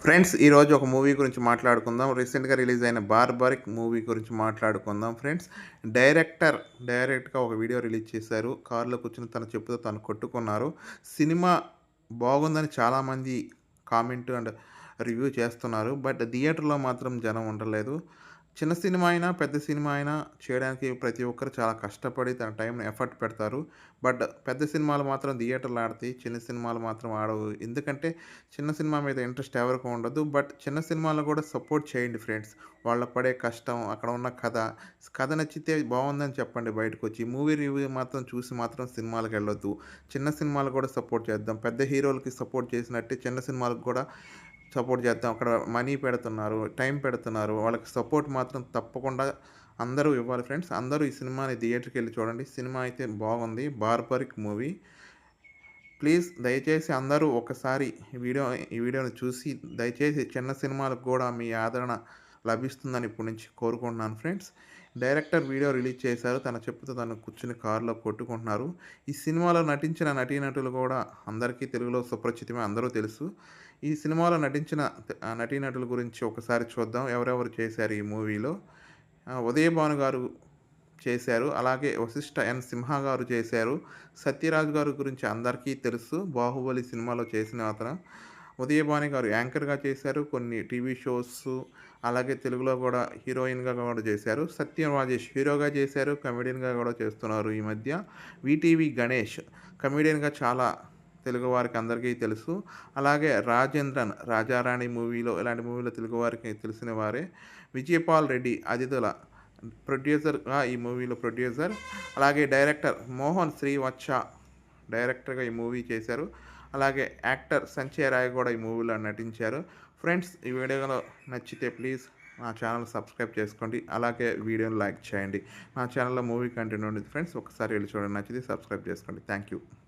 Friends ఈరోజు ఒక movie గురించి మాట్లాడుకుందాం. రీసెంట్‌గా రిలీజ్ అయిన 'బార్బరిక్' మూవీ గురించి మాట్లాడుకుందాం ఫ్రెండ్స్. డైరెక్ట్‌గా ఒక వీడియో రిలీజ్ చేశారు. కారులో కూర్చొని తన చెప్పుతో తను కొట్టుకున్నారు. సినిమా బాగుందని చాలామంది కామెంట్ అండ్ రివ్యూ చేస్తున్నారు. బట్ థియేటర్‌లో మాత్రం జనం ఉండలేదు. చిన్న సినిమా అయినా, పెద్ద సినిమా అయినా చేయడానికి ప్రతి ఒక్కరు చాలా కష్టపడి తన టైంని ఎఫర్ట్ పెడతారు. బట్ పెద్ద సినిమాలు మాత్రం థియేటర్‌లో ఆడతాయి. చిన్న సినిమాలు మాత్రం ఆడవు. ఎందుకంటే చిన్న సినిమా మీద ఇంట్రెస్ట్ ఎవరికి ఉండదు. బట్ చిన్న సినిమాలను కూడా సపోర్ట్ చేయండి ఫ్రెండ్స్. వాళ్ళు పడే కష్టం, అక్కడ ఉన్న కథ నచ్చితే బావుందని చెప్పండి బయటకొచ్చి. మూవీ రివ్యూ మాత్రం చూసి మాత్రం సినిమాలకెళ్ళొద్దు. చిన్న సినిమాలు కూడా సపోర్ట్ చేద్దాం. పెద్ద హీరోలకి సపోర్ట్ చేసినట్టే చిన్న సినిమాలకు కూడా సపోర్ట్ చేద్దాం. అక్కడ మనీ పెడుతున్నారు, టైం పెడుతున్నారు. వాళ్ళకి సపోర్ట్ మాత్రం తప్పకుండా అందరూ ఇవ్వాలి ఫ్రెండ్స్. అందరూ ఈ సినిమాని థియేటర్‌కెళ్ళి చూడండి. సినిమా అయితే బాగుంది. 'Barbaric' movie. ప్లీజ్ దయచేసి అందరూ ఒకసారి ఈ వీడియోని చూసి దయచేసి చిన్న సినిమాలకు కూడా మీ ఆదరణ లభిస్తుందని ఇప్పటి నుంచి కోరుకుంటున్నాను ఫ్రెండ్స్. డైరెక్టర్ వీడియో రిలీజ్ చేశారు. తన చెప్పుతో తను కూర్చొని కారులో కొట్టుకుంటున్నారు. ఈ సినిమాలో నటించిన నటీనటులు కూడా అందరికీ తెలుగులో సుపరిచితమే, అందరూ తెలుసు. ఈ సినిమాలో నటించిన నటీనటుల గురించి ఒకసారి చూద్దాం. ఎవరెవరు చేశారు ఈ మూవీలో. ఉదయ్ భాను గారు చేశారు. అలాగే వశిష్ఠ ఎన్. సింహ గారు చేశారు. సత్యరాజ్ గారి గురించి అందరికీ తెలుసు. 'బాహుబలి' సినిమాలో చేసిన అతను. ఉదయభాను గారు యాంకర్‌గా చేశారు. కొన్ని టీవీ షోస్ అలాగే తెలుగులో కూడా హీరోయిన్‌గా కూడా చేశారు. సత్యం రాజేష్ హీరోగా చేశారు. కమెడియన్‌గా కూడా చేస్తున్నారు ఈ మధ్య. వీటీవీ గణేష్ కమెడియన్‌గా చాలా తెలుగు వారికి అందరికీ తెలుసు. అలాగే రాజేంద్రన్ 'రాజారాణి' మూవీలో ఇలాంటి మూవీలో తెలుగు వారికి తెలిసిన వారే. విజయపాల్ రెడ్డి అతిథుల ప్రొడ్యూసర్‌గా ఈ మూవీలో ప్రొడ్యూసర్. అలాగే డైరెక్టర్ మోహన్ శ్రీవత్స డైరెక్టర్‌గా ఈ మూవీ చేశారు. అలాగే యాక్టర్ సంజయ్ రాయ్ కూడా ఈ మూవీలో నటించారు. ఫ్రెండ్స్ ఈ వీడియోలో నచ్చితే ప్లీజ్ నా ఛానల్ సబ్స్క్రైబ్ చేసుకోండి. అలాగే వీడియోని లైక్ చేయండి. నా ఛానల్‌లో మూవీ కంటెంట్ ఉండేది ఫ్రెండ్స్. ఒకసారి వెళ్లి చూడండి. నచ్చితే సబ్స్క్రైబ్ చేసుకోండి. Thank you.